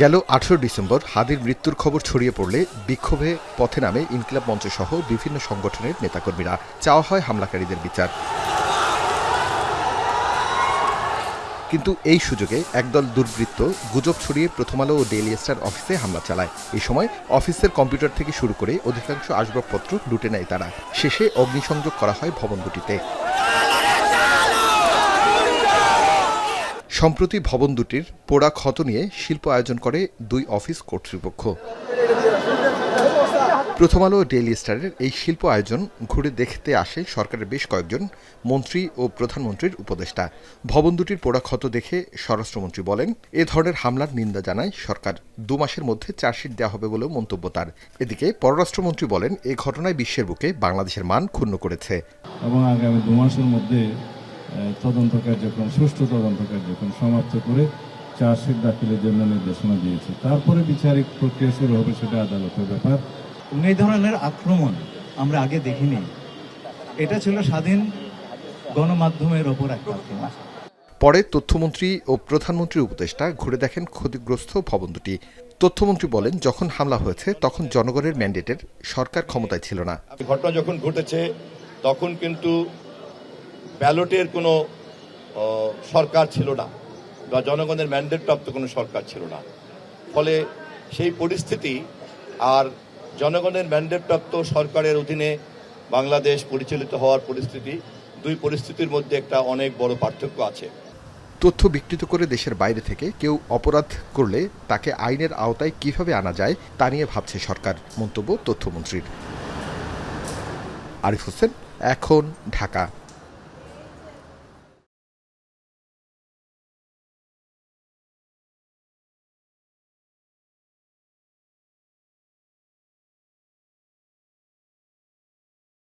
গেল 18 ডিসেম্বর হাদির মৃত্যুর খবর ছড়িয়ে পড়লে বিক্ষোভে পথে নামে ইনকিলাব মঞ্চ সহ বিভিন্ন সংগঠনের নেতাকর্মীরা। চাওয়া হয় হামলাকারীদের বিচার। কিন্তু এই সুযোগে একদল দুর্বৃত্ত গুজব ছড়িয়ে প্রথম আলো ও ডেইলি স্টার অফিসে হামলা চালায়। এই সময় অফিসের কম্পিউটার থেকে শুরু করে অধিকাংশ আসবাবপত্র লুটে নেয় তারা। শেষে অগ্নিসংযোগ করা হয় ভবন দুটিতে। সম্প্রতি ভবন দুটির পোড়া ক্ষত নিয়ে শিল্প আয়োজন করে দুই অফিস কর্তৃপক্ষ। প্রথম আলো ডেইলি স্টারের এই শিল্প আয়োজন ঘুরে দেখতে আসে সরকারের বেশ কয়েকজন মন্ত্রী ও প্রধানমন্ত্রীর উপদেষ্টা। ভবন দুটির পোড়া ক্ষত দেখে স্বরাষ্ট্রমন্ত্রী বলেন, এ ধরনের হামলার নিন্দা জানায় সরকার। 2 মাসের মধ্যে চার্জশিট দেওয়া হবে বলেও মন্তব্য তার। এদিকে পররাষ্ট্রমন্ত্রী বলেন, এ ঘটনায় বিশ্বের বুকে বাংলাদেশের মান ক্ষুণ্ণ করেছে এবং আগামী 2 মাসের মধ্যে তদন্ত কার্যক্রম, সুষ্ঠু তদন্ত কার্যক্রম সমাপ্ত করে চার্জশিট দাখিলের জন্য নির্দেশনা দিয়েছে। তারপরে বিচারিক প্রক্রিয়া শুরু হবে, সেটা আদালতের ব্যাপার। এই ধরনের আক্রমণ আমরা আগে দেখিনি। এটা ছিল স্বাধীন গণমাধ্যমের ওপর একটা আক্রমণ। পরে তথ্যমন্ত্রী ও প্রধানমন্ত্রীর উপদেষ্টা ঘুরে দেখেন ক্ষতিগ্রস্ত ভবন দুটি। তথ্যমন্ত্রী বলেন, যখন হামলা হয়েছে তখন জনগণের ম্যান্ডেটের সরকার ক্ষমতায় ছিল না। ঘটনা যখন ঘটেছে তখন কিন্তু ব্যালটের কোনো সরকার ছিল না বা জনগণের ম্যান্ডেট প্রাপ্ত কোনো সরকার ছিল না। ফলে সেই পরিস্থিতি আর জনগণের ম্যান্ডেট প্রাপ্ত সরকারের অধীনে বাংলাদেশ পরিচালিত হওয়ার পরিস্থিতি, দুই পরিস্থিতির মধ্যে একটা অনেক বড় পার্থক্য আছে। তথ্য বিকৃত করে দেশের বাইরে থেকে কেউ অপরাধ করলে তাকে আইনের আওতায় কিভাবে আনা যায় তা নিয়ে ভাবছে সরকার, মন্তব্য তথ্যমন্ত্রীর। আরিফ হোসেন, এখন, ঢাকা।